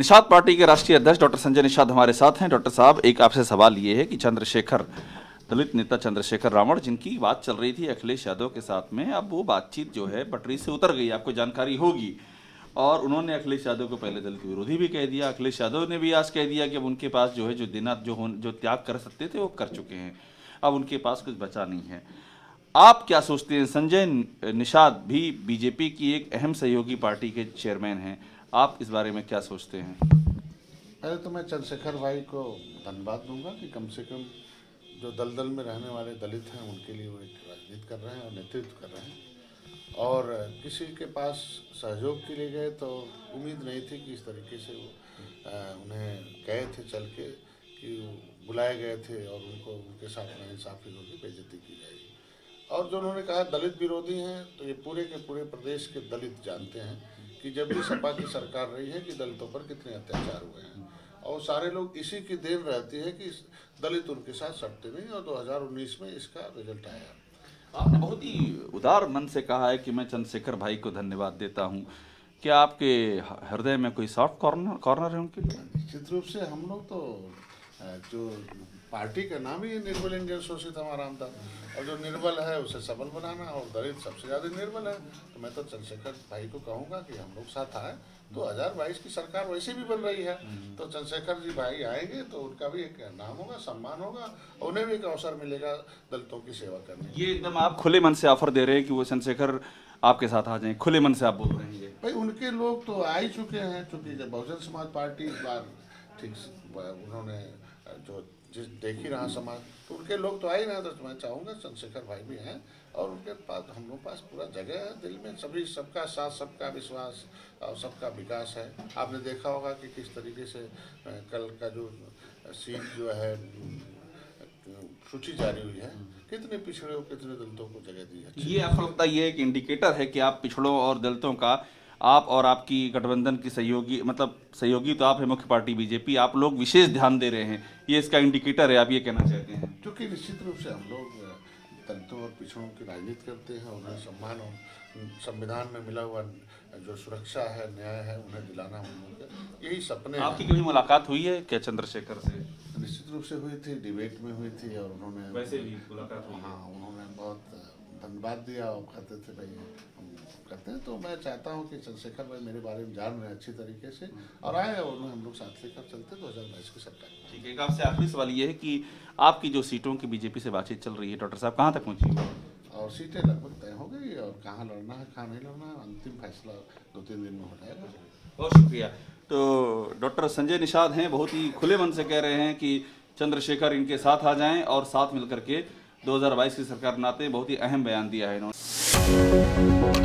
Nishad party के राष्ट्रीय अध्यक्ष डॉक्टर संजय निषाद हमारे साथ हैं। डॉक्टर साहब, एक आपसे सवाल ये है कि चंद्रशेखर, दलित नेता चंद्रशेखर रावण, जिनकी बात चल रही थी अखिलेश यादव के साथ में, अब वो बातचीत जो है पटरी से उतर गई, आपको जानकारी होगी। और उन्होंने अखिलेश यादव को पहले दलित विरोधी भी कह दिया। अखिलेश यादव ने भी आज कह दिया कि अब उनके पास जो है जो त्याग कर सकते थे वो कर चुके हैं, अब उनके पास कुछ बचा नहीं है। आप क्या सोचते हैं? संजय निषाद भी बीजेपी की एक अहम सहयोगी पार्टी के चेयरमैन हैं, आप इस बारे में क्या सोचते हैं? पहले तो मैं चंद्रशेखर भाई को धन्यवाद दूंगा कि कम से कम जो दलदल में रहने वाले दलित हैं उनके लिए वो एक राजनीति कर रहे हैं और नेतृत्व कर रहे हैं। और किसी के पास सहयोग के लिए गए तो उम्मीद नहीं थी कि इस तरीके से वो उन्हें गए थे चल के कि बुलाए गए थे और उनको उनके साथ नाइंसाफी होगी, बेइज्जती की जाएगी। और जो उन्होंने कहा दलित विरोधी हैं, तो ये पूरे के पूरे प्रदेश के दलित जानते हैं कि जब भी सपा की सरकार रही है कि दलितों पर कितने अत्याचार हुए हैं, और सारे लोग इसी की देन रहती है कि दलित उनके साथ सटते नहीं, और 2019 में इसका रिजल्ट आया। आपने बहुत ही उदार मन से कहा है कि मैं चंद्रशेखर भाई को धन्यवाद देता हूँ। क्या आपके हृदय में कोई सॉफ्ट कॉर्नर है उनके लिए? निश्चित रूप से हम लोग तो जो पार्टी का नाम ही निर्बल इंडियन शोषित हमाराम था, और जो निर्बल है उसे सबल बनाना, और दलित सबसे ज़्यादा निर्बल है। तो मैं तो चंद्रशेखर भाई को कहूँगा कि हम लोग साथ आए। 2022 की सरकार वैसे भी बन रही है, तो चंद्रशेखर जी भाई आएंगे तो उनका भी एक नाम होगा, सम्मान होगा, और उन्हें भी एक अवसर मिलेगा दलितों की सेवा करने। ये एकदम आप खुले मन से ऑफर दे रहे हैं कि वो चंद्रशेखर आपके साथ आ जाएं, खुले मन से आप बोल रहे हैं? भाई उनके लोग तो आ ही चुके हैं, चूँकि जब बहुजन समाज पार्टी इस बार ठीक उन्होंने जो जिस देख ही रहा समाज, तो उनके लोग तो आ ही रहे हैं। तो मैं चाहूँगा चंद्रशेखर भाई भी हैं, और उनके पास हम लोग पास पूरा जगह है दिल में, सभी सबका साथ, सबका विश्वास और सबका विकास है। आपने देखा होगा कि किस तरीके से कल का जो सीट जो है सूची जारी हुई है, कितने पिछड़े और कितने दलितों को जगह दी है। ये आपको लगता है ये एक इंडिकेटर है कि आप पिछड़ों और दलितों का, आप और आपकी गठबंधन की सहयोगी, मतलब सहयोगी तो आप है मुख्य पार्टी बीजेपी, आप लोग विशेष ध्यान दे रहे हैं, ये इसका इंडिकेटर है, आप ये कहना चाहते हैं? क्योंकि निश्चित रूप से हम लोग दलितों और पिछड़ों की राजनीति करते हैं, उन्हें सम्मान और संविधान में मिला हुआ जो सुरक्षा है, न्याय है, उन्हें दिलाना हम लोग के यही सपने। आपकी कभी मुलाकात हुई है क्या चंद्रशेखर से? निश्चित रूप से हुई थी, डिबेट में हुई थी, और उन्होंने वैसे भी मुलाकात हुई? हाँ, उन्होंने बहुत धन्यवाद दिया और कहते थे भाई हम करते हैं। तो मैं चाहता हूँ कि चंद्रशेखर भाई मेरे बारे में जान रहे हैं अच्छी तरीके से, और आए और उन्हें हम लोग साथ लेकर चलते 2022 की सरकार। ठीक है, एक आपसे आखिरी सवाल ये है कि आपकी जो सीटों की बीजेपी से बातचीत चल रही है, डॉक्टर साहब, कहाँ तक पहुँची? और सीटें लगभग तय हो गई, और कहाँ लड़ना है कहाँ नहीं लड़ना है अंतिम फैसला 2-3 दिन में हो जाएगा। बहुत शुक्रिया। तो डॉक्टर संजय निषाद हैं, बहुत ही खुले मन से कह रहे हैं कि चंद्रशेखर इनके साथ आ जाएं और साथ मिलकर के 2022 की सरकार बनाते हैं। बहुत ही अहम बयान दिया है इन्होंने।